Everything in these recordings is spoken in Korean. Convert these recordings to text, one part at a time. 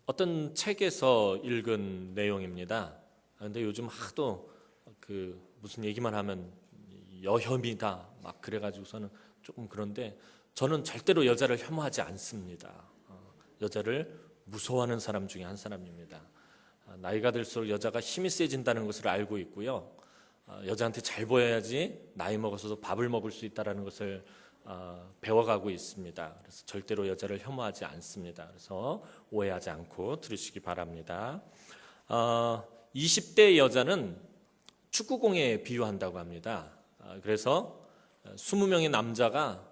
어떤 책에서 읽은 내용입니다. 근데 요즘 하도 무슨 얘기만 하면 여혐이다 막 그래가지고서는 조금 그런데 저는 절대로 여자를 혐오하지 않습니다. 여자를 무서워하는 사람 중에 한 사람입니다. 나이가 들수록 여자가 힘이 세진다는 것을 알고 있고요. 여자한테 잘 보여야지 나이 먹어서도 밥을 먹을 수 있다는 것을 배워가고 있습니다. 그래서 절대로 여자를 혐오하지 않습니다. 그래서 오해하지 않고 들으시기 바랍니다. 20대 여자는 축구공에 비유한다고 합니다. 그래서 20명의 남자가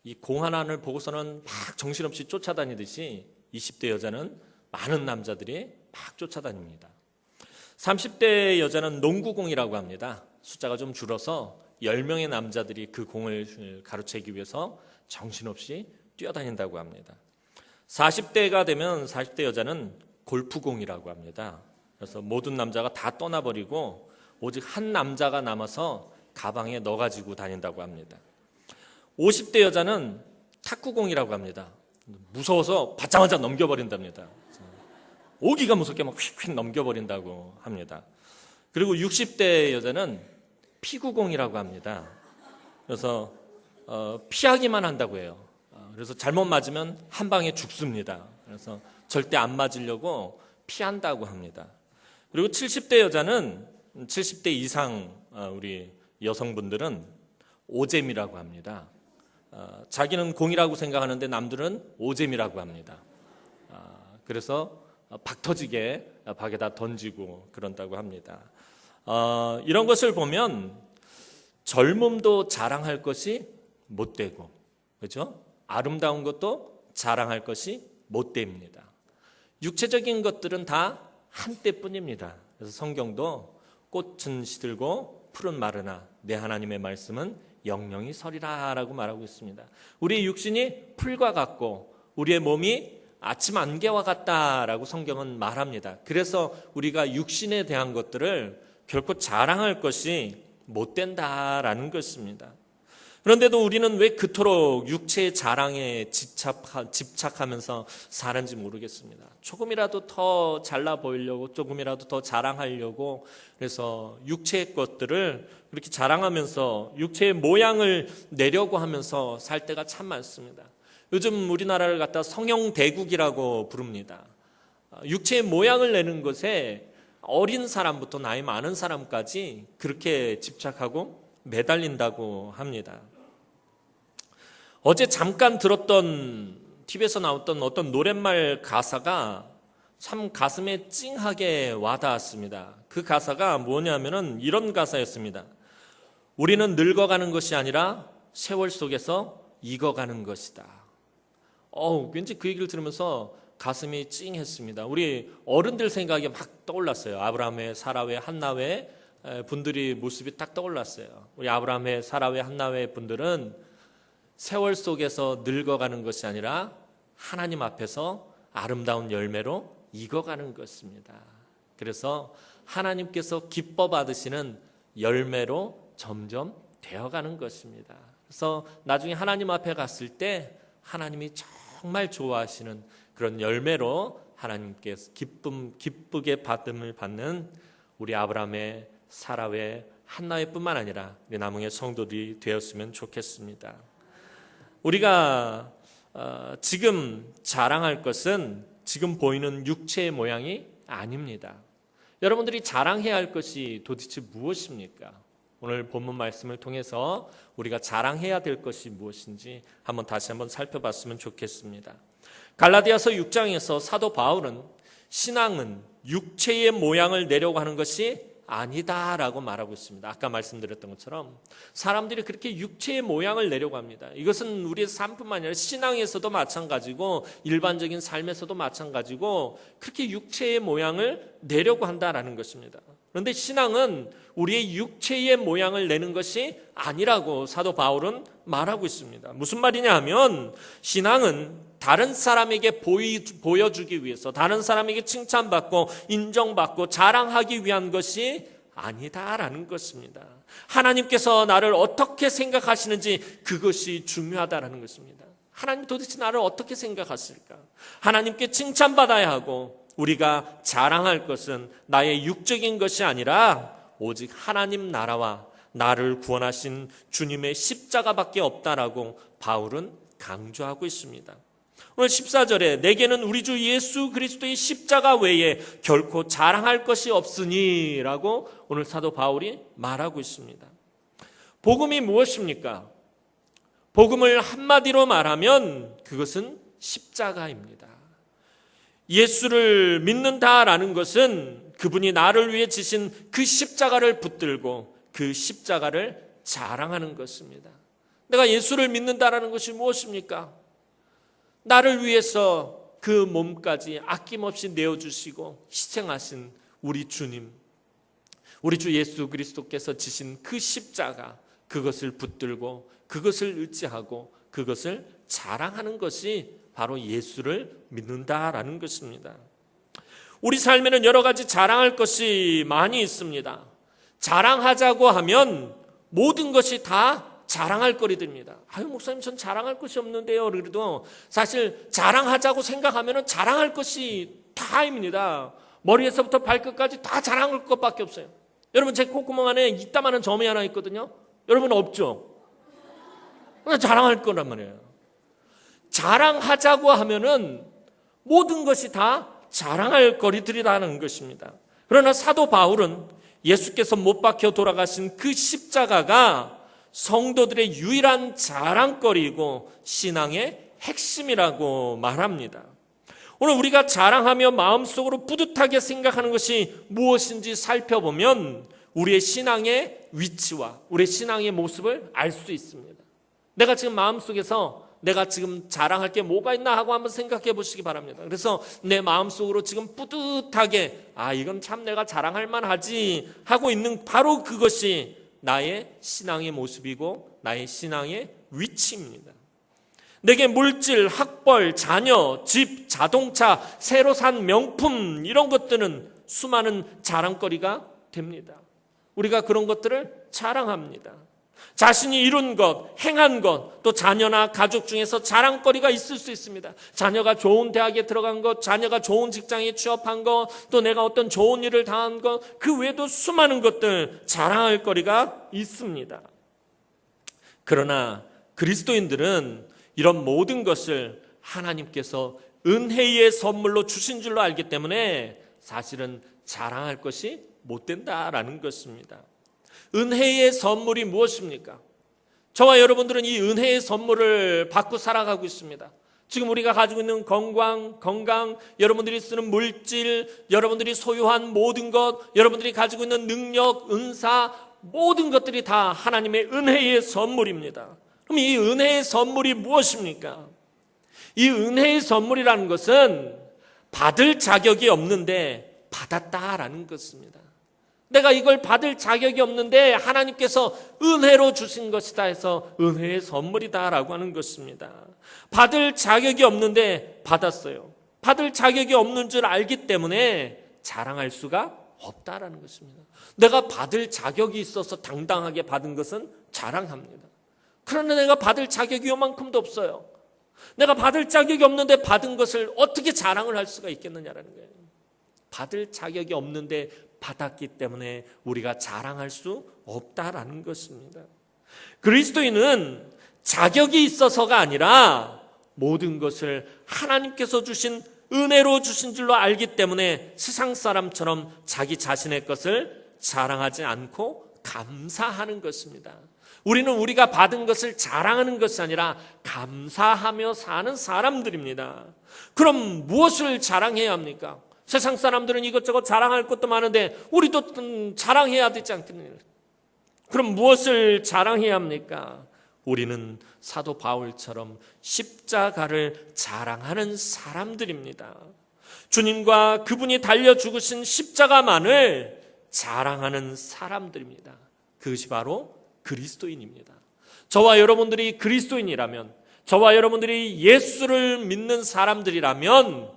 이 공 하나를 보고서는 막 정신없이 쫓아다니듯이 20대 여자는 많은 남자들이 막 쫓아다닙니다. 30대 여자는 농구공이라고 합니다. 숫자가 좀 줄어서 10명의 남자들이 그 공을 가로채기 위해서 정신없이 뛰어다닌다고 합니다. 40대가 되면 40대 여자는 골프공이라고 합니다. 그래서 모든 남자가 다 떠나버리고 오직 한 남자가 남아서 가방에 넣어가지고 다닌다고 합니다. 50대 여자는 탁구공이라고 합니다. 무서워서 받자마자 넘겨버린답니다. 오기가 무섭게 막 휙휙 넘겨버린다고 합니다. 그리고 60대 여자는 피구공이라고 합니다. 그래서 피하기만 한다고 해요. 그래서 잘못 맞으면 한 방에 죽습니다. 그래서 절대 안 맞으려고 피한다고 합니다. 그리고 70대 여자는 70대 이상 우리 여성분들은 오잼이라고 합니다. 자기는 공이라고 생각하는데 남들은 오잼이라고 합니다. 그래서 박 터지게 박에다 던지고 그런다고 합니다. 이런 것을 보면 젊음도 자랑할 것이 못되고, 그렇죠? 아름다운 것도 자랑할 것이 못됩니다. 육체적인 것들은 다 한때뿐입니다. 그래서 성경도 꽃은 시들고 푸른 마르나 내 하나님의 말씀은 영영이 서리라 라고 말하고 있습니다. 우리의 육신이 풀과 같고 우리의 몸이 아침 안개와 같다라고 성경은 말합니다. 그래서 우리가 육신에 대한 것들을 결코 자랑할 것이 못 된다라는 것입니다. 그런데도 우리는 왜 그토록 육체의 자랑에 집착하면서 사는지 모르겠습니다. 조금이라도 더 잘나 보이려고, 조금이라도 더 자랑하려고, 그래서 육체의 것들을 그렇게 자랑하면서 육체의 모양을 내려고 하면서 살 때가 참 많습니다. 요즘 우리나라를 갖다 성형대국이라고 부릅니다. 육체의 모양을 내는 것에 어린 사람부터 나이 많은 사람까지 그렇게 집착하고 매달린다고 합니다. 어제 잠깐 들었던 TV에서 나왔던 어떤 노랫말 가사가 참 가슴에 찡하게 와닿았습니다. 그 가사가 뭐냐면은 이런 가사였습니다. 우리는 늙어가는 것이 아니라 세월 속에서 익어가는 것이다. 왠지 그 얘기를 들으면서 가슴이 찡했습니다. 우리 어른들 생각이 막 떠올랐어요. 아브라함의, 사라의, 한나의 분들이 모습이 딱 떠올랐어요. 우리 아브라함의, 사라의, 한나의 분들은 세월 속에서 늙어가는 것이 아니라 하나님 앞에서 아름다운 열매로 익어가는 것입니다. 그래서 하나님께서 기뻐 받으시는 열매로 점점 되어가는 것입니다. 그래서 나중에 하나님 앞에 갔을 때 하나님이 정말 좋아하시는 그런 열매로 하나님께서 기쁘게 받음을 받는 우리 아브라함의, 사라의, 한나의 뿐만 아니라 우리 남흥의 성도들이 되었으면 좋겠습니다. 우리가 지금 자랑할 것은 지금 보이는 육체의 모양이 아닙니다. 여러분들이 자랑해야 할 것이 도대체 무엇입니까? 오늘 본문 말씀을 통해서 우리가 자랑해야 될 것이 무엇인지 다시 한번 살펴봤으면 좋겠습니다. 갈라디아서 6장에서 사도 바울은 신앙은 육체의 모양을 내려고 하는 것이 아니다라고 말하고 있습니다. 아까 말씀드렸던 것처럼 사람들이 그렇게 육체의 모양을 내려고 합니다. 이것은 우리의 삶뿐만 아니라 신앙에서도 마찬가지고 일반적인 삶에서도 마찬가지고 그렇게 육체의 모양을 내려고 한다라는 것입니다. 그런데 신앙은 우리의 육체의 모양을 내는 것이 아니라고 사도 바울은 말하고 있습니다. 무슨 말이냐 하면 신앙은 다른 사람에게 보여주기 위해서, 다른 사람에게 칭찬받고 인정받고 자랑하기 위한 것이 아니다라는 것입니다. 하나님께서 나를 어떻게 생각하시는지 그것이 중요하다라는 것입니다. 하나님 도대체 나를 어떻게 생각하실까? 하나님께 칭찬받아야 하고 우리가 자랑할 것은 나의 육적인 것이 아니라 오직 하나님 나라와 나를 구원하신 주님의 십자가밖에 없다라고 바울은 강조하고 있습니다. 오늘 14절에 내게는 우리 주 예수 그리스도의 십자가 외에 결코 자랑할 것이 없으니 라고 오늘 사도 바울이 말하고 있습니다. 복음이 무엇입니까? 복음을 한마디로 말하면 그것은 십자가입니다. 예수를 믿는다라는 것은 그분이 나를 위해 지신 그 십자가를 붙들고 그 십자가를 자랑하는 것입니다. 내가 예수를 믿는다라는 것이 무엇입니까? 나를 위해서 그 몸까지 아낌없이 내어주시고 희생하신 우리 주님, 우리 주 예수 그리스도께서 지신 그 십자가, 그것을 붙들고 그것을 의지하고 그것을 자랑하는 것이 바로 예수를 믿는다라는 것입니다. 우리 삶에는 여러 가지 자랑할 것이 많이 있습니다. 자랑하자고 하면 모든 것이 다 자랑할 거리들입니다. 아유, 목사님, 전 자랑할 것이 없는데요. 그래도 사실 자랑하자고 생각하면 자랑할 것이 다입니다. 머리에서부터 발끝까지 다 자랑할 것밖에 없어요. 여러분, 제 콧구멍 안에 이따만한 점이 하나 있거든요. 여러분 없죠? 자랑할 거란 말이에요. 자랑하자고 하면은 모든 것이 다 자랑할 거리들이라는 것입니다. 그러나 사도 바울은 예수께서 못 박혀 돌아가신 그 십자가가 성도들의 유일한 자랑거리이고 신앙의 핵심이라고 말합니다. 오늘 우리가 자랑하며 마음속으로 뿌듯하게 생각하는 것이 무엇인지 살펴보면 우리의 신앙의 위치와 우리의 신앙의 모습을 알 수 있습니다. 내가 지금 마음속에서 내가 지금 자랑할 게 뭐가 있나 하고 한번 생각해 보시기 바랍니다. 그래서 내 마음속으로 지금 뿌듯하게 이건 참 내가 자랑할 만하지 하고 있는 바로 그것이 나의 신앙의 모습이고 나의 신앙의 위치입니다. 내게 물질, 학벌, 자녀, 집, 자동차, 새로 산 명품 이런 것들은 수많은 자랑거리가 됩니다. 우리가 그런 것들을 자랑합니다. 자신이 이룬 것, 행한 것, 또 자녀나 가족 중에서 자랑거리가 있을 수 있습니다. 자녀가 좋은 대학에 들어간 것, 자녀가 좋은 직장에 취업한 것, 또 내가 어떤 좋은 일을 당한 것, 그 외에도 수많은 것들 자랑할 거리가 있습니다. 그러나 그리스도인들은 이런 모든 것을 하나님께서 은혜의 선물로 주신 줄로 알기 때문에 사실은 자랑할 것이 못 된다라는 것입니다. 은혜의 선물이 무엇입니까? 저와 여러분들은 이 은혜의 선물을 받고 살아가고 있습니다. 지금 우리가 가지고 있는 건강, 여러분들이 쓰는 물질, 여러분들이 소유한 모든 것, 여러분들이 가지고 있는 능력, 은사, 모든 것들이 다 하나님의 은혜의 선물입니다. 그럼 이 은혜의 선물이 무엇입니까? 이 은혜의 선물이라는 것은 받을 자격이 없는데 받았다라는 것입니다. 내가 이걸 받을 자격이 없는데 하나님께서 은혜로 주신 것이다 해서 은혜의 선물이다라고 하는 것입니다. 받을 자격이 없는데 받았어요. 받을 자격이 없는 줄 알기 때문에 자랑할 수가 없다라는 것입니다. 내가 받을 자격이 있어서 당당하게 받은 것은 자랑합니다. 그런데 내가 받을 자격이 요만큼도 없어요. 내가 받을 자격이 없는데 받은 것을 어떻게 자랑을 할 수가 있겠느냐라는 거예요. 받을 자격이 없는데 받았기 때문에 우리가 자랑할 수 없다라는 것입니다. 그리스도인은 자격이 있어서가 아니라 모든 것을 하나님께서 주신 은혜로 주신 줄로 알기 때문에 세상 사람처럼 자기 자신의 것을 자랑하지 않고 감사하는 것입니다. 우리는 우리가 받은 것을 자랑하는 것이 아니라 감사하며 사는 사람들입니다. 그럼 무엇을 자랑해야 합니까? 세상 사람들은 이것저것 자랑할 것도 많은데 우리도 자랑해야 되지 않겠느냐? 그럼 무엇을 자랑해야 합니까? 우리는 사도 바울처럼 십자가를 자랑하는 사람들입니다. 주님과 그분이 달려 죽으신 십자가만을 자랑하는 사람들입니다. 그것이 바로 그리스도인입니다. 저와 여러분들이 그리스도인이라면, 저와 여러분들이 예수를 믿는 사람들이라면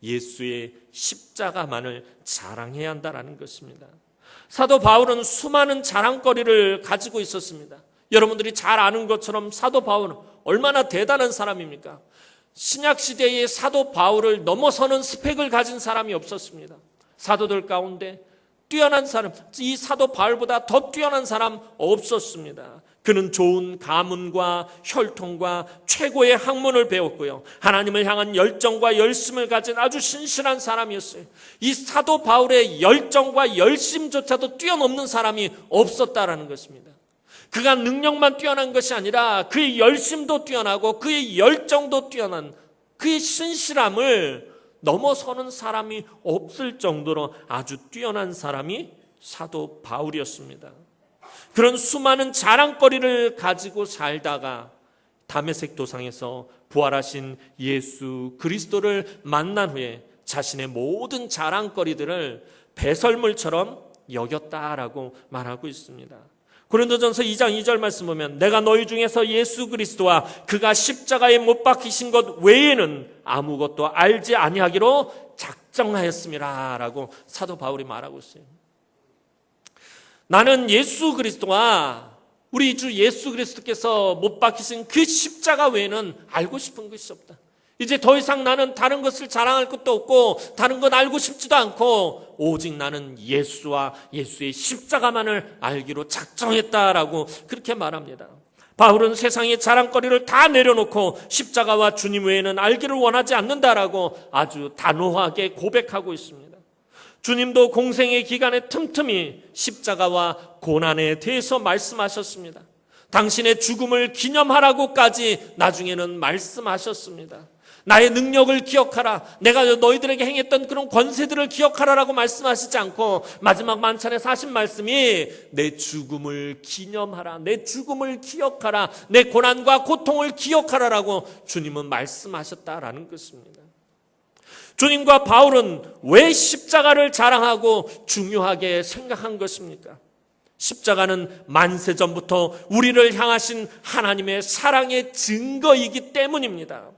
예수의 십자가만을 자랑해야 한다는 것입니다. 사도 바울은 수많은 자랑거리를 가지고 있었습니다. 여러분들이 잘 아는 것처럼 사도 바울은 얼마나 대단한 사람입니까? 신약 시대의 사도 바울을 넘어서는 스펙을 가진 사람이 없었습니다. 사도들 가운데 뛰어난 사람, 이 사도 바울보다 더 뛰어난 사람 없었습니다. 그는 좋은 가문과 혈통과 최고의 학문을 배웠고요. 하나님을 향한 열정과 열심을 가진 아주 신실한 사람이었어요. 이 사도 바울의 열정과 열심조차도 뛰어넘는 사람이 없었다라는 것입니다. 그가 능력만 뛰어난 것이 아니라 그의 열심도 뛰어나고 그의 열정도 뛰어난 그의 신실함을 넘어서는 사람이 없을 정도로 아주 뛰어난 사람이 사도 바울이었습니다. 그런 수많은 자랑거리를 가지고 살다가 다메섹 도상에서 부활하신 예수 그리스도를 만난 후에 자신의 모든 자랑거리들을 배설물처럼 여겼다라고 말하고 있습니다. 고린도전서 2장 2절 말씀 보면 내가 너희 중에서 예수 그리스도와 그가 십자가에 못 박히신 것 외에는 아무것도 알지 아니하기로 작정하였음이라 라고 사도 바울이 말하고 있어요. 나는 예수 그리스도와 우리 주 예수 그리스도께서 못 박히신 그 십자가 외에는 알고 싶은 것이 없다. 이제 더 이상 나는 다른 것을 자랑할 것도 없고 다른 건 알고 싶지도 않고 오직 나는 예수와 예수의 십자가만을 알기로 작정했다라고 그렇게 말합니다. 바울은 세상의 자랑거리를 다 내려놓고 십자가와 주님 외에는 알기를 원하지 않는다라고 아주 단호하게 고백하고 있습니다. 주님도 공생의 기간에 틈틈이 십자가와 고난에 대해서 말씀하셨습니다. 당신의 죽음을 기념하라고까지 나중에는 말씀하셨습니다. 나의 능력을 기억하라. 내가 너희들에게 행했던 그런 권세들을 기억하라라고 말씀하시지 않고 마지막 만찬에서 하신 말씀이 내 죽음을 기념하라. 내 죽음을 기억하라. 내 고난과 고통을 기억하라라고 주님은 말씀하셨다라는 것입니다. 주님과 바울은 왜 십자가를 자랑하고 중요하게 생각한 것입니까? 십자가는 만세전부터 우리를 향하신 하나님의 사랑의 증거이기 때문입니다.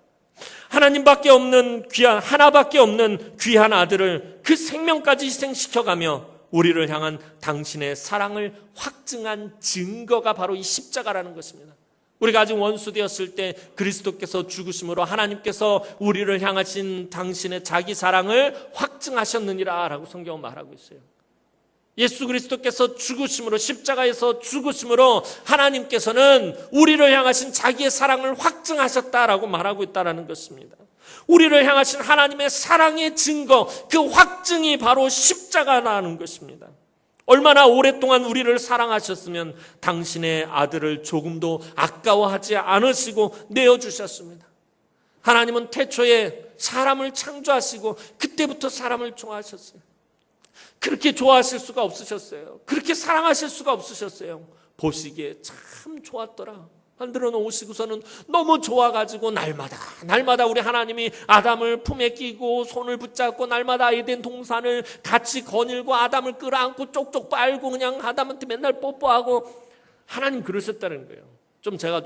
하나님밖에 없는 하나밖에 없는 귀한 아들을 그 생명까지 희생시켜가며 우리를 향한 당신의 사랑을 확증한 증거가 바로 이 십자가라는 것입니다. 우리가 아직 원수 되었을 때 그리스도께서 죽으심으로 하나님께서 우리를 향하신 당신의 자기 사랑을 확증하셨느니라 라고 성경은 말하고 있어요. 예수 그리스도께서 죽으심으로 십자가에서 죽으심으로 하나님께서는 우리를 향하신 자기의 사랑을 확증하셨다라고 말하고 있다는 것입니다. 우리를 향하신 하나님의 사랑의 증거, 그 확증이 바로 십자가라는 것입니다. 얼마나 오랫동안 우리를 사랑하셨으면 당신의 아들을 조금도 아까워하지 않으시고 내어주셨습니다. 하나님은 태초에 사람을 창조하시고 그때부터 사람을 좋아하셨어요. 그렇게 좋아하실 수가 없으셨어요. 그렇게 사랑하실 수가 없으셨어요. 보시기에 참 좋았더라. 만들어 놓으시고서는 너무 좋아가지고 날마다 우리 하나님이 아담을 품에 끼고 손을 붙잡고 날마다 에덴 동산을 같이 거닐고 아담을 끌어안고 쪽쪽 빨고 그냥 아담한테 맨날 뽀뽀하고 하나님 그러셨다는 거예요. 제가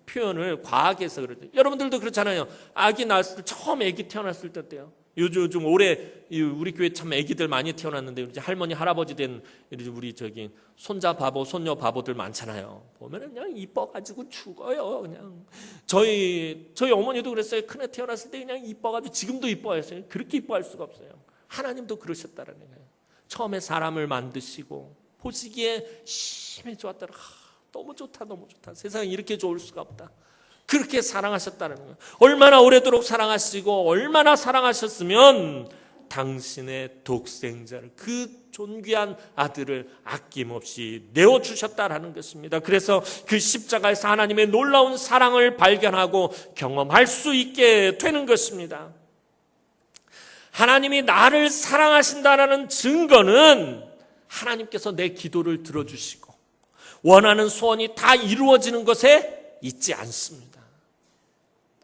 표현을 과하게 해서 그러죠. 여러분들도 그렇잖아요. 아기 낳았을 때 처음 아기 태어났을 때 어때요? 요즘 올해 우리 교회 참 아기들 많이 태어났는데 이제 할머니 할아버지 된 우리 손자 바보 손녀 바보들 많잖아요. 보면은 그냥 이뻐가지고 죽어요. 그냥 저희 어머니도 그랬어요. 큰애 태어났을 때 그냥 이뻐가지고 지금도 이뻐했어요. 그렇게 이뻐할 수가 없어요. 하나님도 그러셨다라는 거예요. 처음에 사람을 만드시고 보시기에 심히 좋았더라. 너무 좋다. 세상에 이렇게 좋을 수가 없다. 그렇게 사랑하셨다는 거예요. 얼마나 오래도록 사랑하시고 얼마나 사랑하셨으면 당신의 독생자를 그 존귀한 아들을 아낌없이 내어주셨다라는 것입니다. 그래서 그 십자가에서 하나님의 놀라운 사랑을 발견하고 경험할 수 있게 되는 것입니다. 하나님이 나를 사랑하신다라는 증거는 하나님께서 내 기도를 들어주시고 원하는 소원이 다 이루어지는 것에 있지 않습니다.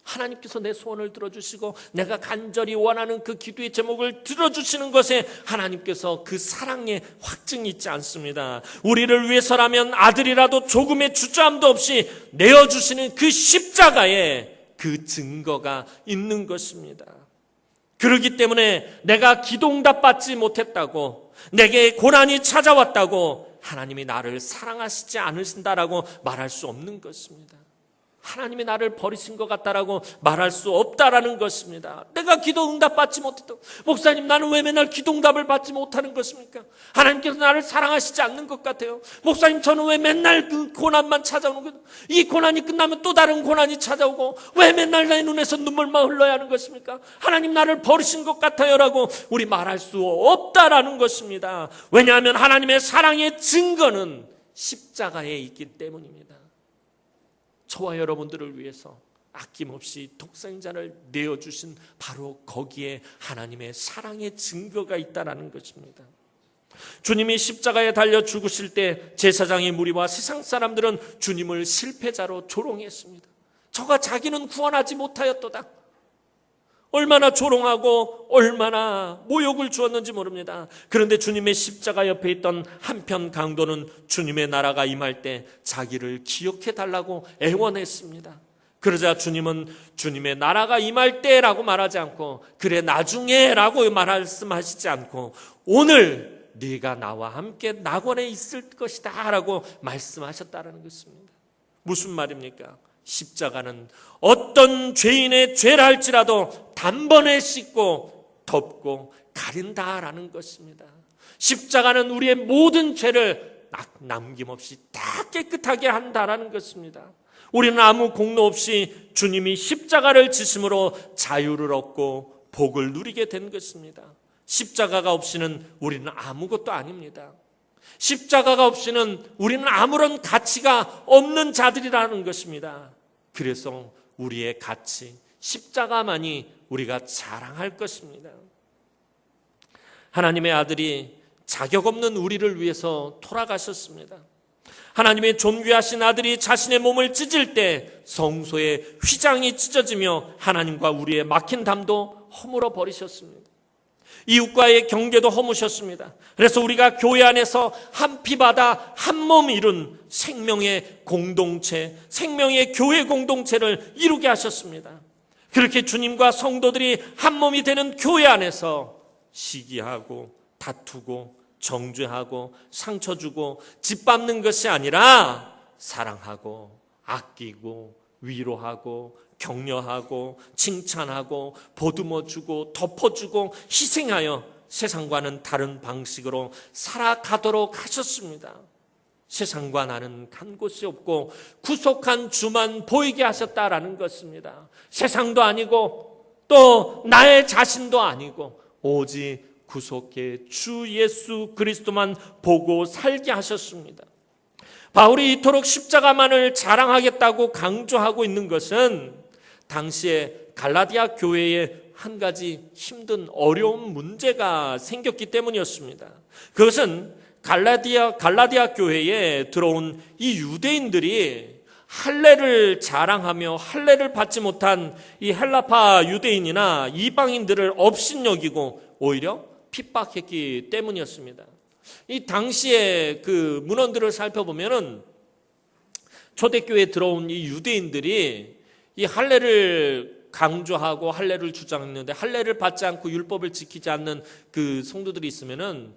하나님께서 내 소원을 들어주시고 내가 간절히 원하는 그 기도의 제목을 들어주시는 것에 하나님께서 그 사랑의 확증이 있지 않습니다. 우리를 위해서라면 아들이라도 조금의 주저함도 없이 내어주시는 그 십자가에 그 증거가 있는 것입니다. 그렇기 때문에 내가 기도응답 받지 못했다고, 내게 고난이 찾아왔다고 하나님이 나를 사랑하시지 않으신다라고 말할 수 없는 것입니다. 하나님이 나를 버리신 것 같다라고 말할 수 없다라는 것입니다. 내가 기도 응답받지 못했다고. 목사님, 나는 왜 맨날 기도 응답을 받지 못하는 것입니까? 하나님께서 나를 사랑하시지 않는 것 같아요. 목사님, 저는 왜 맨날 그 고난만 찾아오는 거예요? 이 고난이 끝나면 또 다른 고난이 찾아오고 왜 맨날 내 눈에서 눈물만 흘러야 하는 것입니까? 하나님, 나를 버리신 것 같아요 라고 우리 말할 수 없다라는 것입니다. 왜냐하면 하나님의 사랑의 증거는 십자가에 있기 때문입니다. 저와 여러분들을 위해서 아낌없이 독생자를 내어주신 바로 거기에 하나님의 사랑의 증거가 있다는 것입니다. 주님이 십자가에 달려 죽으실 때 제사장의 무리와 세상 사람들은 주님을 실패자로 조롱했습니다. 저가 자기는 구원하지 못하였도다. 얼마나 조롱하고 얼마나 모욕을 주었는지 모릅니다. 그런데 주님의 십자가 옆에 있던 한편 강도는 주님의 나라가 임할 때 자기를 기억해 달라고 애원했습니다. 그러자 주님은 주님의 나라가 임할 때라고 말하지 않고 그래 나중에 라고 말씀하시지 않고 오늘 네가 나와 함께 낙원에 있을 것이다 라고 말씀하셨다는 것입니다. 무슨 말입니까? 십자가는 어떤 죄인의 죄라 할지라도 단번에 씻고 덮고 가린다라는 것입니다. 십자가는 우리의 모든 죄를 남김없이 다 깨끗하게 한다라는 것입니다. 우리는 아무 공로 없이 주님이 십자가를 지심으로 자유를 얻고 복을 누리게 된 것입니다. 십자가가 없이는 우리는 아무것도 아닙니다. 십자가가 없이는 우리는 아무런 가치가 없는 자들이라는 것입니다. 그래서 우리의 가치, 십자가만이 우리가 자랑할 것입니다. 하나님의 아들이 자격 없는 우리를 위해서 돌아가셨습니다. 하나님의 존귀하신 아들이 자신의 몸을 찢을 때 성소의 휘장이 찢어지며 하나님과 우리의 막힌 담도 허물어 버리셨습니다. 이웃과의 경계도 허무셨습니다. 그래서 우리가 교회 안에서 한 피바다 한 몸 이룬 생명의 공동체, 생명의 교회 공동체를 이루게 하셨습니다. 그렇게 주님과 성도들이 한 몸이 되는 교회 안에서 시기하고 다투고 정죄하고 상처 주고 짓밟는 것이 아니라 사랑하고 아끼고 위로하고 격려하고 칭찬하고 보듬어주고 덮어주고 희생하여 세상과는 다른 방식으로 살아가도록 하셨습니다. 세상과 나는 간 곳이 없고 구속한 주만 보이게 하셨다라는 것입니다. 세상도 아니고 또 나의 자신도 아니고 오직 구속의 주 예수 그리스도만 보고 살게 하셨습니다. 바울이 이토록 십자가만을 자랑하겠다고 강조하고 있는 것은 당시에 갈라디아 교회에 한 가지 힘든 어려운 문제가 생겼기 때문이었습니다. 그것은 갈라디아 교회에 들어온 이 유대인들이 할례를 자랑하며 할례를 받지 못한 이 헬라파 유대인이나 이방인들을 업신여기고 오히려 핍박했기 때문이었습니다. 이 당시에 그 문헌들을 살펴보면은 초대교회에 들어온 이 유대인들이 이 할례를 강조하고 할례를 주장했는데 할례를 받지 않고 율법을 지키지 않는 그 성도들이 있으면은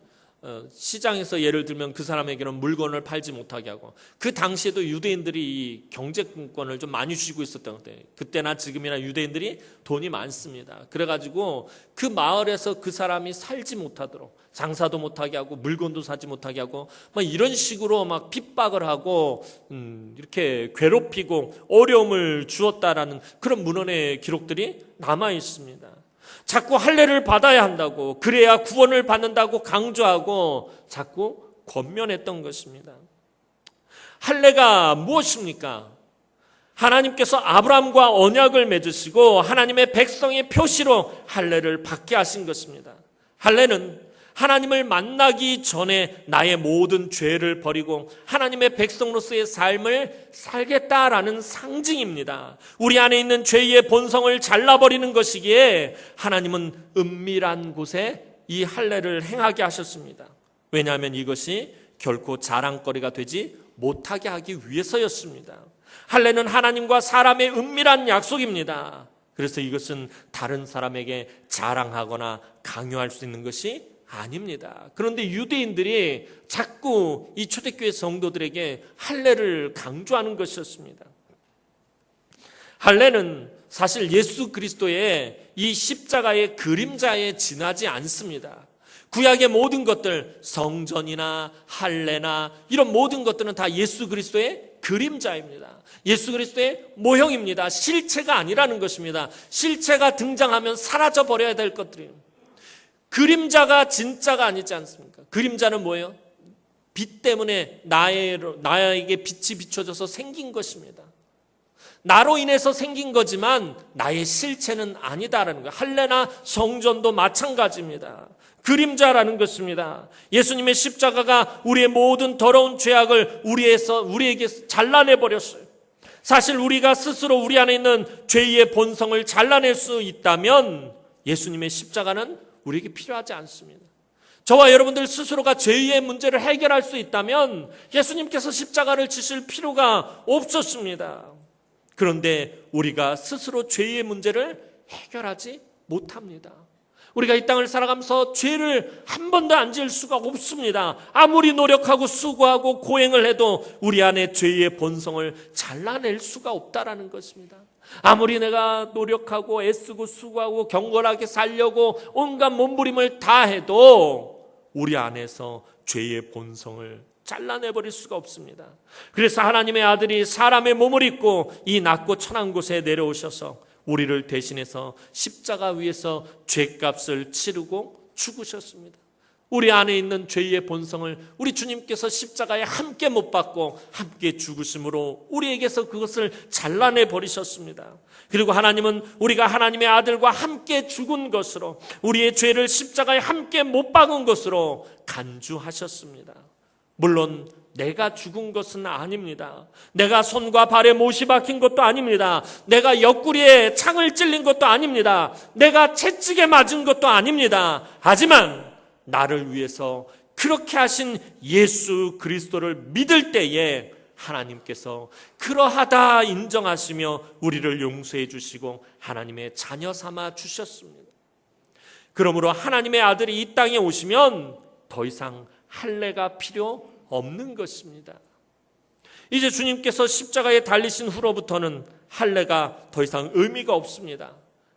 시장에서 예를 들면 그 사람에게는 물건을 팔지 못하게 하고 그 당시에도 유대인들이 이 경제권을 좀 많이 쥐고 있었던 것 같아요. 그때나 지금이나 유대인들이 돈이 많습니다. 그래가지고 그 마을에서 그 사람이 살지 못하도록 장사도 못하게 하고 물건도 사지 못하게 하고 막 이런 식으로 막 핍박을 하고 이렇게 괴롭히고 어려움을 주었다라는 그런 문헌의 기록들이 남아 있습니다. 자꾸 할례를 받아야 한다고 그래야 구원을 받는다고 강조하고 자꾸 권면했던 것입니다. 할례가 무엇입니까? 하나님께서 아브라함과 언약을 맺으시고 하나님의 백성의 표시로 할례를 받게 하신 것입니다. 할례는 하나님을 만나기 전에 나의 모든 죄를 버리고 하나님의 백성으로서의 삶을 살겠다라는 상징입니다. 우리 안에 있는 죄의 본성을 잘라버리는 것이기에 하나님은 은밀한 곳에 이 할례를 행하게 하셨습니다. 왜냐하면 이것이 결코 자랑거리가 되지 못하게 하기 위해서였습니다. 할례는 하나님과 사람의 은밀한 약속입니다. 그래서 이것은 다른 사람에게 자랑하거나 강요할 수 있는 것이 아닙니다. 그런데 유대인들이 자꾸 이 초대교회 성도들에게 할례를 강조하는 것이었습니다. 할례는 사실 예수 그리스도의 이 십자가의 그림자에 지나지 않습니다. 구약의 모든 것들, 성전이나 할례나 이런 모든 것들은 다 예수 그리스도의 그림자입니다. 예수 그리스도의 모형입니다. 실체가 아니라는 것입니다. 실체가 등장하면 사라져 버려야 될 것들이에요. 그림자가 진짜가 아니지 않습니까? 그림자는 뭐예요? 빛 때문에 나에게 빛이 비춰져서 생긴 것입니다. 나로 인해서 생긴 거지만 나의 실체는 아니다라는 거예요. 할례나 성전도 마찬가지입니다. 그림자라는 것입니다. 예수님의 십자가가 우리의 모든 더러운 죄악을 우리에게 잘라내 버렸어요. 사실 우리가 스스로 우리 안에 있는 죄의 본성을 잘라낼 수 있다면 예수님의 십자가는 우리에게 필요하지 않습니다. 저와 여러분들 스스로가 죄의 문제를 해결할 수 있다면 예수님께서 십자가를 지실 필요가 없었습니다. 그런데 우리가 스스로 죄의 문제를 해결하지 못합니다. 우리가 이 땅을 살아가면서 죄를 한 번도 안 지을 수가 없습니다. 아무리 노력하고 수고하고 고행을 해도 우리 안에 죄의 본성을 잘라낼 수가 없다라는 것입니다. 아무리 내가 노력하고 애쓰고 수고하고 경건하게 살려고 온갖 몸부림을 다 해도 우리 안에서 죄의 본성을 잘라내버릴 수가 없습니다. 그래서 하나님의 아들이 사람의 몸을 입고 이 낮고 천한 곳에 내려오셔서 우리를 대신해서 십자가 위에서 죄값을 치르고 죽으셨습니다. 우리 안에 있는 죄의 본성을 우리 주님께서 십자가에 함께 못 박고 함께 죽으심으로 우리에게서 그것을 잘라내 버리셨습니다. 그리고 하나님은 우리가 하나님의 아들과 함께 죽은 것으로 우리의 죄를 십자가에 함께 못 박은 것으로 간주하셨습니다. 물론 내가 죽은 것은 아닙니다. 내가 손과 발에 못이 박힌 것도 아닙니다. 내가 옆구리에 창을 찔린 것도 아닙니다. 내가 채찍에 맞은 것도 아닙니다. 하지만 나를 위해서 그렇게 하신 예수 그리스도를 믿을 때에 하나님께서 그러하다 인정하시며 우리를 용서해 주시고 하나님의 자녀 삼아 주셨습니다. 그러므로 하나님의 아들이 이 땅에 오시면 더 이상 할례가 필요 없는 것입니다. 이제 주님께서 십자가에 달리신 후로부터는 할례가 더 이상 의미가 없습니다.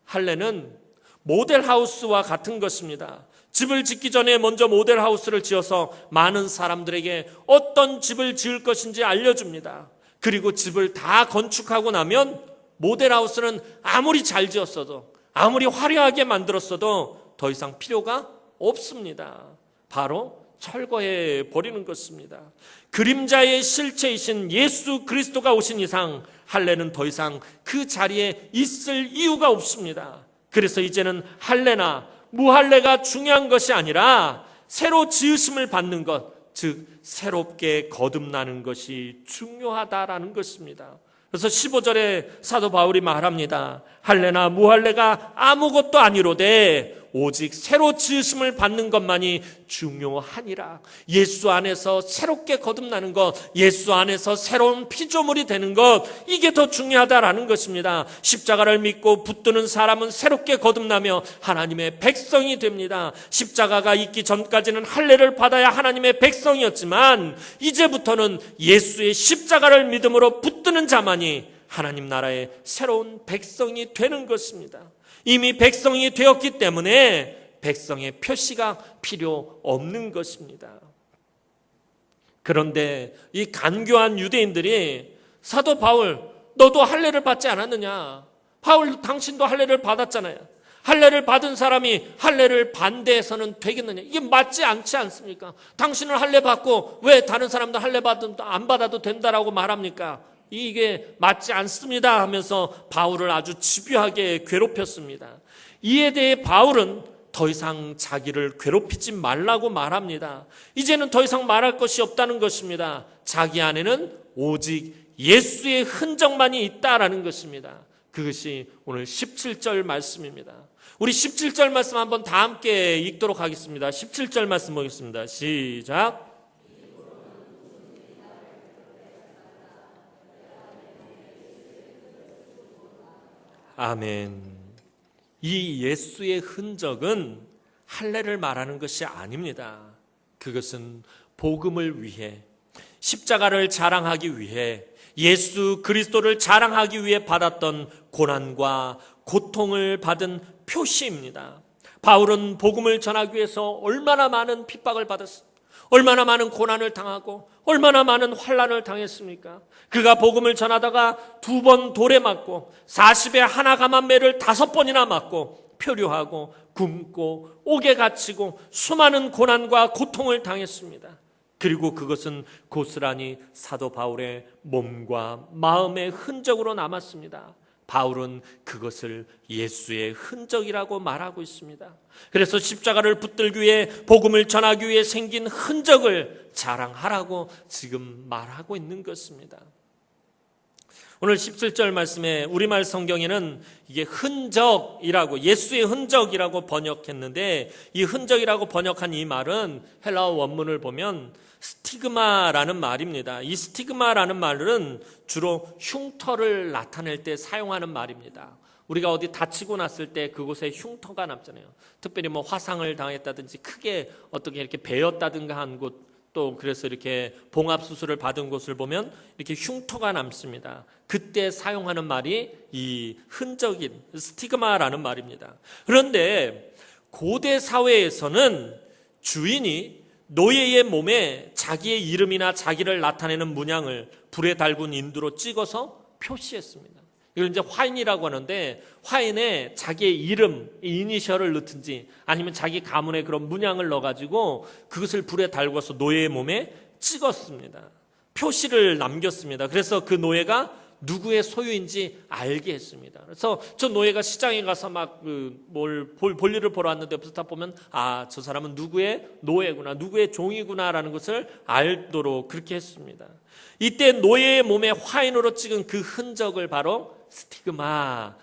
할례는 모델하우스와 같은 것입니다. 집을 짓기 전에 먼저 모델하우스를 지어서 많은 사람들에게 어떤 집을 지을 것인지 알려줍니다. 그리고 집을 다 건축하고 나면 모델하우스는 아무리 잘 지었어도 아무리 화려하게 만들었어도 더 이상 필요가 없습니다. 바로 철거해 버리는 것입니다. 그림자의 실체이신 예수 그리스도가 오신 이상 할례는 더 이상 그 자리에 있을 이유가 없습니다. 그래서 이제는 할례나 무할례가 중요한 것이 아니라 새로 지으심을 받는 것, 즉 새롭게 거듭나는 것이 중요하다라는 것입니다. 그래서 15절에 사도 바울이 말합니다. 할례나 무할례가 아무것도 아니로되 오직 새로 지으심을 받는 것만이 중요하니라. 예수 안에서 새롭게 거듭나는 것, 예수 안에서 새로운 피조물이 되는 것, 이게 더 중요하다라는 것입니다. 십자가를 믿고 붙드는 사람은 새롭게 거듭나며 하나님의 백성이 됩니다. 십자가가 있기 전까지는 할례를 받아야 하나님의 백성이었지만 이제부터는 예수의 십자가를 믿음으로 붙드는 자만이 하나님 나라의 새로운 백성이 되는 것입니다. 이미 백성이 되었기 때문에 백성의 표시가 필요 없는 것입니다. 그런데 이 간교한 유대인들이 사도 바울, 너도 할례를 받지 않았느냐? 바울, 당신도 할례를 받았잖아요. 할례를 받은 사람이 할례를 반대해서는 되겠느냐? 이게 맞지 않지 않습니까? 당신은 할례 받고 왜 다른 사람도 할례 안 받아도 된다라고 말합니까? 이게 맞지 않습니다 하면서 바울을 아주 집요하게 괴롭혔습니다. 이에 대해 바울은 더 이상 자기를 괴롭히지 말라고 말합니다. 이제는 더 이상 말할 것이 없다는 것입니다. 자기 안에는 오직 예수의 흔적만이 있다라는 것입니다. 그것이 오늘 17절 말씀입니다. 우리 17절 말씀 한번 다 함께 읽도록 하겠습니다. 17절 말씀 보겠습니다. 시작. 아멘. 이 예수의 흔적은 할례를 말하는 것이 아닙니다. 그것은 복음을 위해 십자가를 자랑하기 위해, 예수 그리스도를 자랑하기 위해 받았던 고난과 고통을 받은 표시입니다. 바울은 복음을 전하기 위해서 얼마나 많은 핍박을 받았습니까? 얼마나 많은 고난을 당하고 얼마나 많은 환난을 당했습니까? 그가 복음을 전하다가 2번 돌에 맞고 40에 하나 감한매를 5번이나 맞고 표류하고 굶고 옥에 갇히고 수많은 고난과 고통을 당했습니다. 그리고 그것은 고스란히 사도 바울의 몸과 마음의 흔적으로 남았습니다. 바울은 그것을 예수의 흔적이라고 말하고 있습니다. 그래서 십자가를 붙들기 위해, 복음을 전하기 위해 생긴 흔적을 자랑하라고 지금 말하고 있는 것입니다. 오늘 17절 말씀에 우리말 성경에는 이게 흔적이라고, 예수의 흔적이라고 번역했는데, 이 흔적이라고 번역한 이 말은 헬라어 원문을 보면 스티그마라는 말입니다. 이 스티그마라는 말은 주로 흉터를 나타낼 때 사용하는 말입니다. 우리가 어디 다치고 났을 때 그곳에 흉터가 남잖아요. 특별히 뭐 화상을 당했다든지 크게 어떻게 이렇게 베었다든가 한 곳, 또 그래서 이렇게 봉합 수술을 받은 곳을 보면 이렇게 흉터가 남습니다. 그때 사용하는 말이 이 흔적인 스티그마라는 말입니다. 그런데 고대 사회에서는 주인이 노예의 몸에 자기의 이름이나 자기를 나타내는 문양을 불에 달군 인두로 찍어서 표시했습니다. 이걸 이제 화인이라고 하는데, 화인에 자기의 이름, 이니셜을 넣든지 아니면 자기 가문의 그런 문양을 넣어가지고 그것을 불에 달궈서 노예의 몸에 찍었습니다. 표시를 남겼습니다. 그래서 그 노예가 누구의 소유인지 알게 했습니다. 그래서 저 노예가 시장에 가서 막 볼일을 보러 왔는데 옆에서 다 보면, 아, 저 사람은 누구의 노예구나, 누구의 종이구나라는 것을 알도록 그렇게 했습니다. 이때 노예의 몸에 화인으로 찍은 그 흔적을 바로 스티그마라고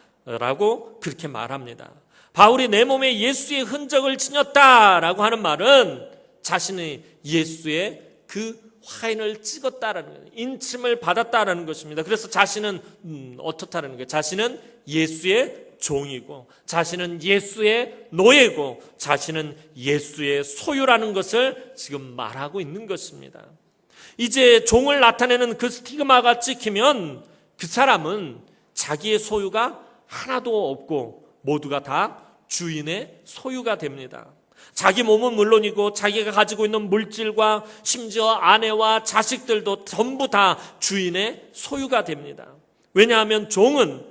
그렇게 말합니다. 바울이 내 몸에 예수의 흔적을 지녔다라고 하는 말은 자신의 예수의 그 화인을 찍었다라는 거예요. 인침을 받았다라는 것입니다. 그래서 자신은 어떻다라는 거예요. 자신은 예수의 종이고, 자신은 예수의 노예고, 자신은 예수의 소유라는 것을 지금 말하고 있는 것입니다. 이제 종을 나타내는 그 스티그마가 찍히면 그 사람은 자기의 소유가 하나도 없고 모두가 다 주인의 소유가 됩니다. 자기 몸은 물론이고 자기가 가지고 있는 물질과 심지어 아내와 자식들도 전부 다 주인의 소유가 됩니다. 왜냐하면 종은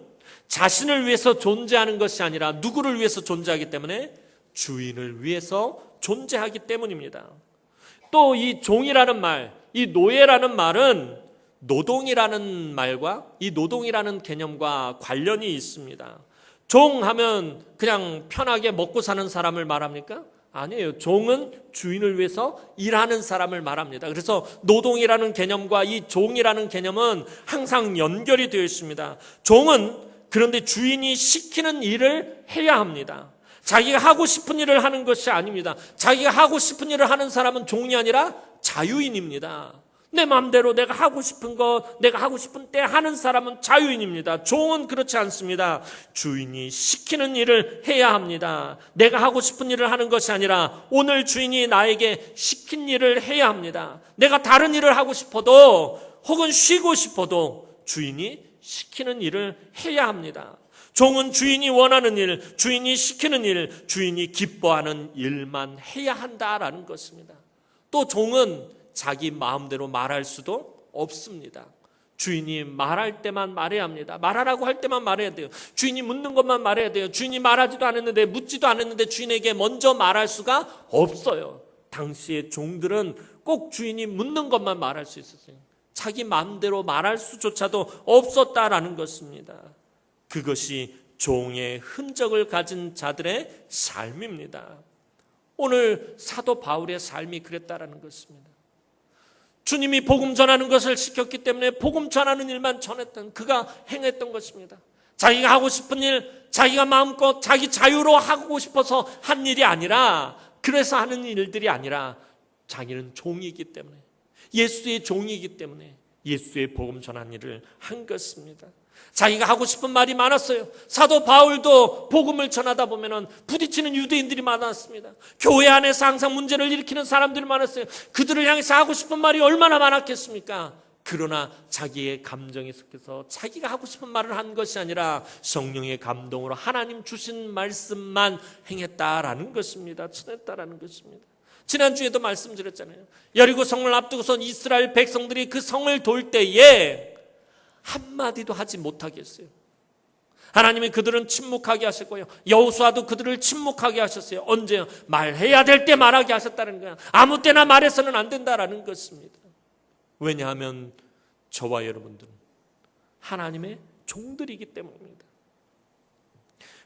자신을 위해서 존재하는 것이 아니라 누구를 위해서 존재하기 때문에? 주인을 위해서 존재하기 때문입니다. 또 이 종이라는 말, 이 노예라는 말은 노동이라는 말과 이 노동이라는 개념과 관련이 있습니다. 종 하면 그냥 편하게 먹고 사는 사람을 말합니까? 아니에요. 종은 주인을 위해서 일하는 사람을 말합니다. 그래서 노동이라는 개념과 이 종이라는 개념은 항상 연결이 되어 있습니다. 종은 그런데 주인이 시키는 일을 해야 합니다. 자기가 하고 싶은 일을 하는 것이 아닙니다. 자기가 하고 싶은 일을 하는 사람은 종이 아니라 자유인입니다. 내 마음대로 내가 하고 싶은 것, 내가 하고 싶은 때 하는 사람은 자유인입니다. 종은 그렇지 않습니다. 주인이 시키는 일을 해야 합니다. 내가 하고 싶은 일을 하는 것이 아니라 오늘 주인이 나에게 시킨 일을 해야 합니다. 내가 다른 일을 하고 싶어도 혹은 쉬고 싶어도 주인이 시키는 일을 해야 합니다. 종은 주인이 원하는 일, 주인이 시키는 일, 주인이 기뻐하는 일만 해야 한다라는 것입니다. 또 종은 자기 마음대로 말할 수도 없습니다. 주인이 말할 때만 말해야 합니다. 말하라고 할 때만 말해야 돼요. 주인이 묻는 것만 말해야 돼요. 주인이 말하지도 않았는데, 묻지도 않았는데 주인에게 먼저 말할 수가 없어요. 당시의 종들은 꼭 주인이 묻는 것만 말할 수 있었어요. 자기 마음대로 말할 수조차도 없었다라는 것입니다. 그것이 종의 흔적을 가진 자들의 삶입니다. 오늘 사도 바울의 삶이 그랬다라는 것입니다. 주님이 복음 전하는 것을 시켰기 때문에 복음 전하는 일만 전했던, 그가 행했던 것입니다. 자기가 하고 싶은 일, 자기가 마음껏 자기 자유로 하고 싶어서 한 일이 아니라, 그래서 하는 일들이 아니라 자기는 종이기 때문에, 예수의 종이기 때문에 예수의 복음 전한 일을 한 것입니다. 자기가 하고 싶은 말이 많았어요. 사도 바울도 복음을 전하다 보면 부딪히는 유대인들이 많았습니다. 교회 안에서 항상 문제를 일으키는 사람들이 많았어요. 그들을 향해서 하고 싶은 말이 얼마나 많았겠습니까? 그러나 자기의 감정에 속해서 자기가 하고 싶은 말을 한 것이 아니라 성령의 감동으로 하나님 주신 말씀만 행했다라는 것입니다. 전했다라는 것입니다. 지난주에도 말씀드렸잖아요. 여리고 성을 앞두고서 이스라엘 백성들이 그 성을 돌 때에 한마디도 하지 못하게 했어요. 하나님이 그들은 침묵하게 하셨고요. 여호수아도 그들을 침묵하게 하셨어요. 언제요? 말해야 될 때 말하게 하셨다는 거야. 아무 때나 말해서는 안 된다라는 것입니다. 왜냐하면 저와 여러분들은 하나님의 종들이기 때문입니다.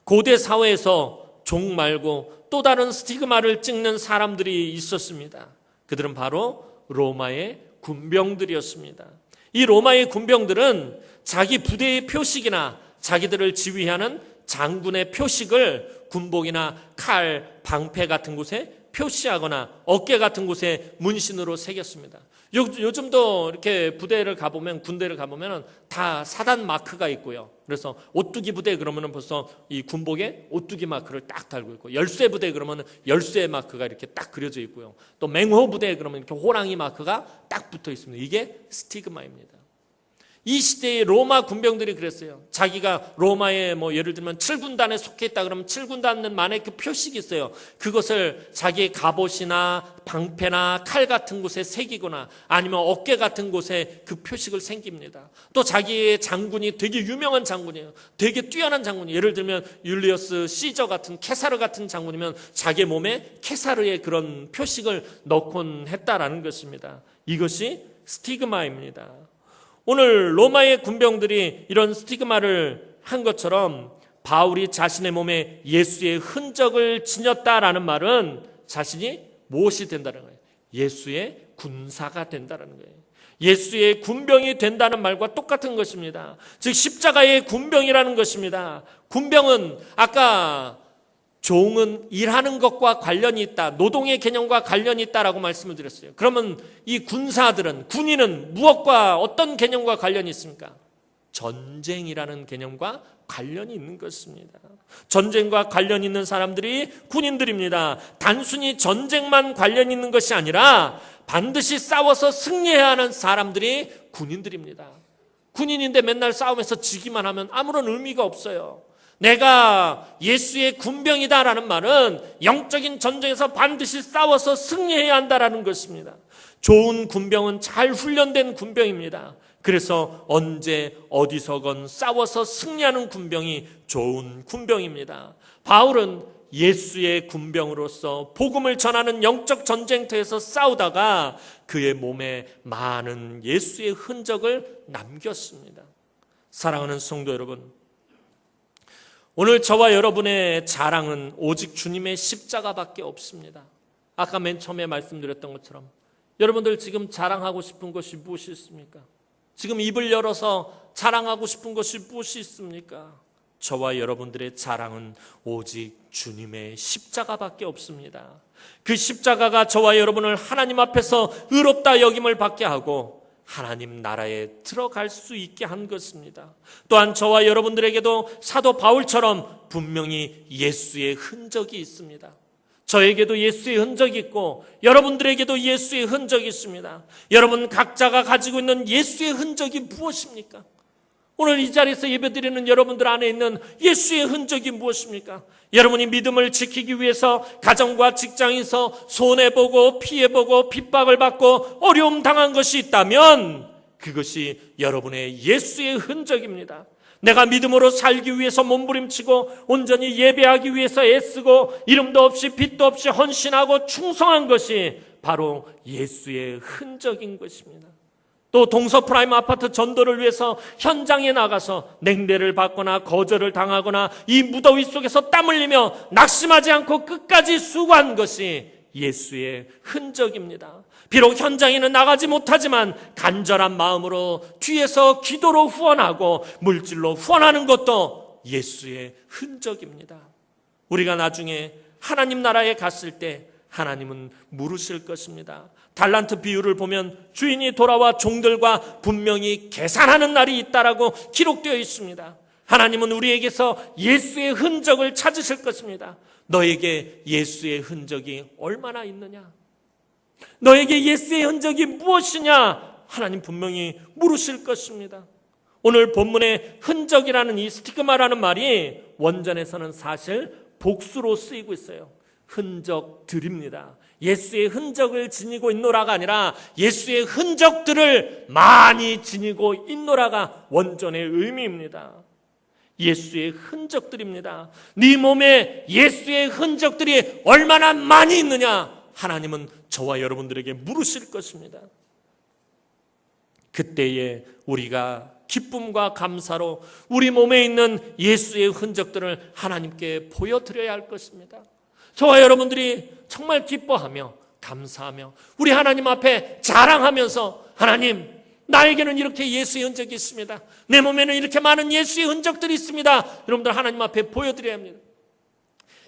고대 사회에서 종 말고 또 다른 스티그마를 찍는 사람들이 있었습니다. 그들은 바로 로마의 군병들이었습니다. 이 로마의 군병들은 자기 부대의 표식이나 자기들을 지휘하는 장군의 표식을 군복이나 칼, 방패 같은 곳에 표시하거나 어깨 같은 곳에 문신으로 새겼습니다. 요즘도 이렇게 부대를 가보면, 군대를 가보면 다 사단 마크가 있고요. 그래서 오뚜기 부대 그러면 벌써 이 군복에 오뚜기 마크를 딱 달고 있고, 열쇠 부대 그러면 열쇠 마크가 이렇게 딱 그려져 있고요. 또 맹호 부대 그러면 이렇게 호랑이 마크가 딱 붙어 있습니다. 이게 스티그마입니다. 이 시대의 로마 군병들이 그랬어요. 자기가 로마의 예를 들면 7군단에 속해 있다 그러면 7군단만의 그 표식이 있어요. 그것을 자기의 갑옷이나 방패나 칼 같은 곳에 새기거나 아니면 어깨 같은 곳에 그 표식을 새깁니다. 또 자기의 장군이 되게 유명한 장군이에요. 되게 뛰어난 장군이에요. 예를 들면 율리어스 시저 같은, 케사르 같은 장군이면 자기 몸에 케사르의 그런 표식을 넣곤 했다라는 것입니다. 이것이 스티그마입니다. 오늘 로마의 군병들이 이런 스티그마를 한 것처럼 바울이 자신의 몸에 예수의 흔적을 지녔다라는 말은 자신이 무엇이 된다는 거예요? 예수의 군사가 된다는 거예요. 예수의 군병이 된다는 말과 똑같은 것입니다. 즉 십자가의 군병이라는 것입니다. 군병은 아까 종은 일하는 것과 관련이 있다, 노동의 개념과 관련이 있다라고 말씀을 드렸어요. 그러면 이 군사들은, 군인은 무엇과 어떤 개념과 관련이 있습니까? 전쟁이라는 개념과 관련이 있는 것입니다. 전쟁과 관련 있는 사람들이 군인들입니다. 단순히 전쟁만 관련 있는 것이 아니라 반드시 싸워서 승리해야 하는 사람들이 군인들입니다. 군인인데 맨날 싸움에서 지기만 하면 아무런 의미가 없어요. 내가 예수의 군병이다라는 말은 영적인 전쟁에서 반드시 싸워서 승리해야 한다라는 것입니다. 좋은 군병은 잘 훈련된 군병입니다. 그래서 언제 어디서건 싸워서 승리하는 군병이 좋은 군병입니다. 바울은 예수의 군병으로서 복음을 전하는 영적 전쟁터에서 싸우다가 그의 몸에 많은 예수의 흔적을 남겼습니다. 사랑하는 성도 여러분, 오늘 저와 여러분의 자랑은 오직 주님의 십자가밖에 없습니다. 아까 맨 처음에 말씀드렸던 것처럼 여러분들 지금 자랑하고 싶은 것이 무엇이 있습니까? 지금 입을 열어서 자랑하고 싶은 것이 무엇이 있습니까? 저와 여러분들의 자랑은 오직 주님의 십자가밖에 없습니다. 그 십자가가 저와 여러분을 하나님 앞에서 의롭다 여김을 받게 하고 하나님 나라에 들어갈 수 있게 한 것입니다. 또한 저와 여러분들에게도 사도 바울처럼 분명히 예수의 흔적이 있습니다. 저에게도 예수의 흔적이 있고 여러분들에게도 예수의 흔적이 있습니다. 여러분 각자가 가지고 있는 예수의 흔적이 무엇입니까? 오늘 이 자리에서 예배드리는 여러분들 안에 있는 예수의 흔적이 무엇입니까? 여러분이 믿음을 지키기 위해서 가정과 직장에서 손해보고 피해보고 핍박을 받고 어려움 당한 것이 있다면 그것이 여러분의 예수의 흔적입니다. 내가 믿음으로 살기 위해서 몸부림치고 온전히 예배하기 위해서 애쓰고 이름도 없이 빚도 없이 헌신하고 충성한 것이 바로 예수의 흔적인 것입니다. 또 동서프라임 아파트 전도를 위해서 현장에 나가서 냉대를 받거나 거절을 당하거나 이 무더위 속에서 땀 흘리며 낙심하지 않고 끝까지 수고한 것이 예수의 흔적입니다. 비록 현장에는 나가지 못하지만 간절한 마음으로 뒤에서 기도로 후원하고 물질로 후원하는 것도 예수의 흔적입니다. 우리가 나중에 하나님 나라에 갔을 때 하나님은 물으실 것입니다. 달란트 비유를 보면 주인이 돌아와 종들과 분명히 계산하는 날이 있다라고 기록되어 있습니다. 하나님은 우리에게서 예수의 흔적을 찾으실 것입니다. 너에게 예수의 흔적이 얼마나 있느냐? 너에게 예수의 흔적이 무엇이냐? 하나님 분명히 물으실 것입니다. 오늘 본문의 흔적이라는 이 스티그마라는 말이 원전에서는 사실 복수로 쓰이고 있어요. 흔적들입니다. 예수의 흔적을 지니고 있노라가 아니라 예수의 흔적들을 많이 지니고 있노라가 원전의 의미입니다. 예수의 흔적들입니다. 네 몸에 예수의 흔적들이 얼마나 많이 있느냐? 하나님은 저와 여러분들에게 물으실 것입니다. 그때에 우리가 기쁨과 감사로 우리 몸에 있는 예수의 흔적들을 하나님께 보여드려야 할 것입니다. 저와 여러분들이 정말 기뻐하며 감사하며 우리 하나님 앞에 자랑하면서 하나님, 나에게는 이렇게 예수의 흔적이 있습니다. 내 몸에는 이렇게 많은 예수의 흔적들이 있습니다. 여러분들 하나님 앞에 보여드려야 합니다.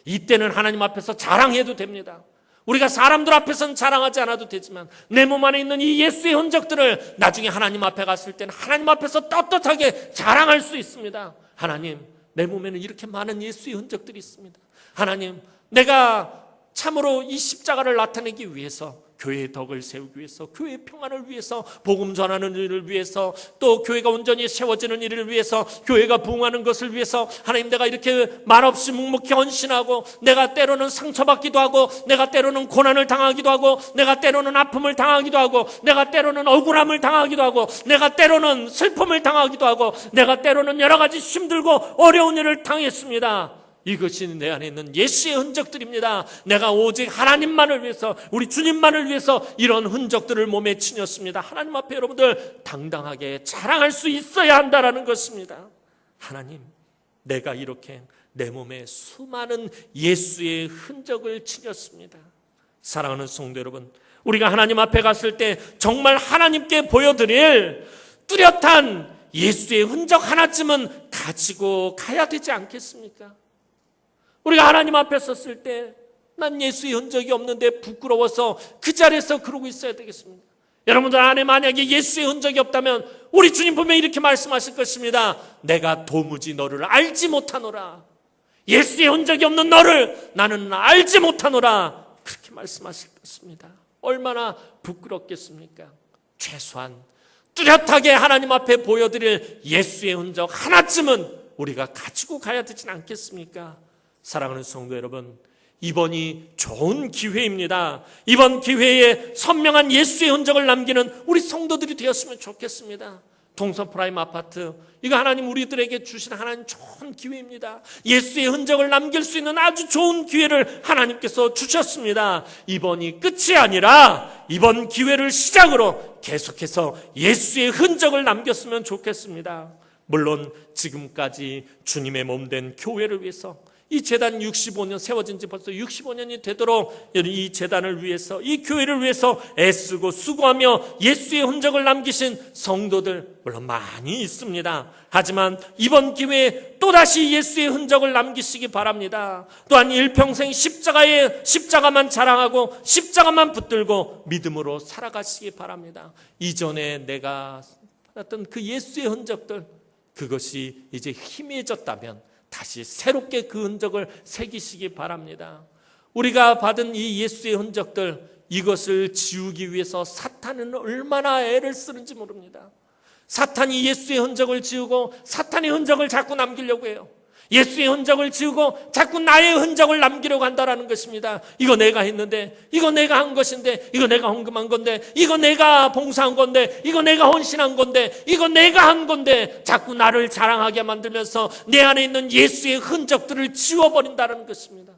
이때는 하나님 앞에서 자랑해도 됩니다. 우리가 사람들 앞에서는 자랑하지 않아도 되지만 내 몸 안에 있는 이 예수의 흔적들을 나중에 하나님 앞에 갔을 때는 하나님 앞에서 떳떳하게 자랑할 수 있습니다. 하나님, 내 몸에는 이렇게 많은 예수의 흔적들이 있습니다. 하나님, 내가 참으로 이 십자가를 나타내기 위해서, 교회의 덕을 세우기 위해서, 교회의 평안을 위해서, 복음 전하는 일을 위해서, 또 교회가 온전히 세워지는 일을 위해서, 교회가 부흥하는 것을 위해서 하나님, 내가 이렇게 말없이 묵묵히 헌신하고, 내가 때로는 상처받기도 하고, 내가 때로는 고난을 당하기도 하고, 내가 때로는 아픔을 당하기도 하고, 내가 때로는 억울함을 당하기도 하고, 내가 때로는 슬픔을 당하기도 하고, 내가 때로는 여러 가지 힘들고 어려운 일을 당했습니다. 이것이 내 안에 있는 예수의 흔적들입니다. 내가 오직 하나님만을 위해서, 우리 주님만을 위해서 이런 흔적들을 몸에 지녔습니다. 하나님 앞에 여러분들 당당하게 자랑할 수 있어야 한다는 것입니다. 하나님, 내가 이렇게 내 몸에 수많은 예수의 흔적을 지녔습니다. 사랑하는 성도 여러분, 우리가 하나님 앞에 갔을 때 정말 하나님께 보여드릴 뚜렷한 예수의 흔적 하나쯤은 가지고 가야 되지 않겠습니까? 우리가 하나님 앞에 섰을 때 난 예수의 흔적이 없는데 부끄러워서 그 자리에서 그러고 있어야 되겠습니다. 여러분들 안에 만약에 예수의 흔적이 없다면 우리 주님 분명히 이렇게 말씀하실 것입니다. 내가 도무지 너를 알지 못하노라. 예수의 흔적이 없는 너를 나는 알지 못하노라. 그렇게 말씀하실 것입니다. 얼마나 부끄럽겠습니까? 최소한 뚜렷하게 하나님 앞에 보여드릴 예수의 흔적 하나쯤은 우리가 가지고 가야 되진 않겠습니까? 사랑하는 성도 여러분, 이번이 좋은 기회입니다. 이번 기회에 선명한 예수의 흔적을 남기는 우리 성도들이 되었으면 좋겠습니다. 동서 프라임 아파트, 이거 하나님 우리들에게 주신 하나님 좋은 기회입니다. 예수의 흔적을 남길 수 있는 아주 좋은 기회를 하나님께서 주셨습니다. 이번이 끝이 아니라 이번 기회를 시작으로 계속해서 예수의 흔적을 남겼으면 좋겠습니다. 물론 지금까지 주님의 몸된 교회를 위해서, 이 재단 65년 세워진 지 벌써 65년이 되도록 이 재단을 위해서, 이 교회를 위해서 애쓰고 수고하며 예수의 흔적을 남기신 성도들 물론 많이 있습니다. 하지만 이번 기회에 또다시 예수의 흔적을 남기시기 바랍니다. 또한 일평생 십자가만 자랑하고 십자가만 붙들고 믿음으로 살아가시기 바랍니다. 이전에 내가 받았던 그 예수의 흔적들, 그것이 이제 희미해졌다면 다시 새롭게 그 흔적을 새기시기 바랍니다. 우리가 받은 이 예수의 흔적들, 이것을 지우기 위해서 사탄은 얼마나 애를 쓰는지 모릅니다. 사탄이 예수의 흔적을 지우고 사탄의 흔적을 자꾸 남기려고 해요. 예수의 흔적을 지우고 자꾸 나의 흔적을 남기려고 한다는 것입니다. 이거 내가 했는데, 이거 내가 한 것인데, 이거 내가 헌금한 건데, 이거 내가 봉사한 건데, 이거 내가 헌신한 건데, 이거 내가 한 건데, 자꾸 나를 자랑하게 만들면서 내 안에 있는 예수의 흔적들을 지워버린다는 것입니다.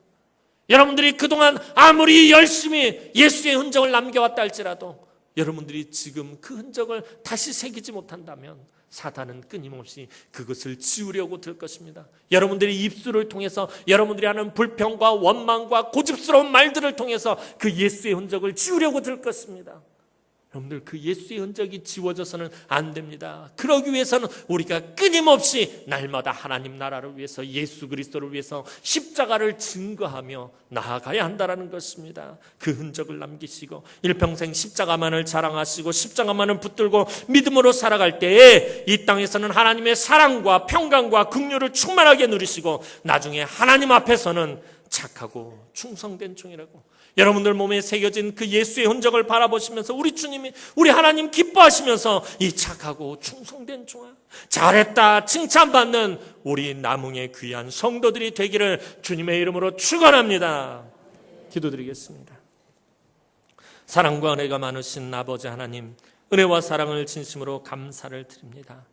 여러분들이 그동안 아무리 열심히 예수의 흔적을 남겨왔다 할지라도 여러분들이 지금 그 흔적을 다시 새기지 못한다면 사탄은 끊임없이 그것을 지우려고 들 것입니다. 여러분들의 입술을 통해서, 여러분들이 하는 불평과 원망과 고집스러운 말들을 통해서 그 예수의 흔적을 지우려고 들 것입니다. 여러분들, 그 예수의 흔적이 지워져서는 안 됩니다. 그러기 위해서는 우리가 끊임없이 날마다 하나님 나라를 위해서, 예수 그리스도를 위해서 십자가를 증거하며 나아가야 한다는 것입니다. 그 흔적을 남기시고 일평생 십자가만을 자랑하시고 십자가만을 붙들고 믿음으로 살아갈 때에 이 땅에서는 하나님의 사랑과 평강과 긍휼을 충만하게 누리시고 나중에 하나님 앞에서는 착하고 충성된 종이라고, 여러분들 몸에 새겨진 그 예수의 흔적을 바라보시면서 우리 주님이, 우리 하나님 기뻐하시면서 이 착하고 충성된 종아, 잘했다 칭찬받는 우리 남흥의 귀한 성도들이 되기를 주님의 이름으로 축원합니다. 기도드리겠습니다. 사랑과 은혜가 많으신 아버지 하나님, 은혜와 사랑을 진심으로 감사를 드립니다.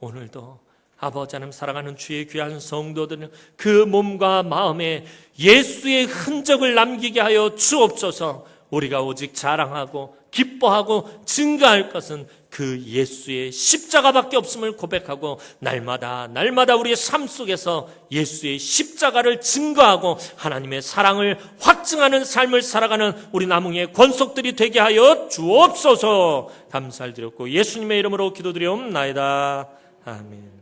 오늘도 아버지 하나님, 사랑하는 주의 귀한 성도들은 그 몸과 마음에 예수의 흔적을 남기게 하여 주옵소서. 우리가 오직 자랑하고 기뻐하고 증거할 것은 그 예수의 십자가밖에 없음을 고백하고 날마다 우리의 삶 속에서 예수의 십자가를 증거하고 하나님의 사랑을 확증하는 삶을 살아가는 우리 남흥의 권속들이 되게 하여 주옵소서. 감사를 드렸고 예수님의 이름으로 기도드리옵나이다. 아멘.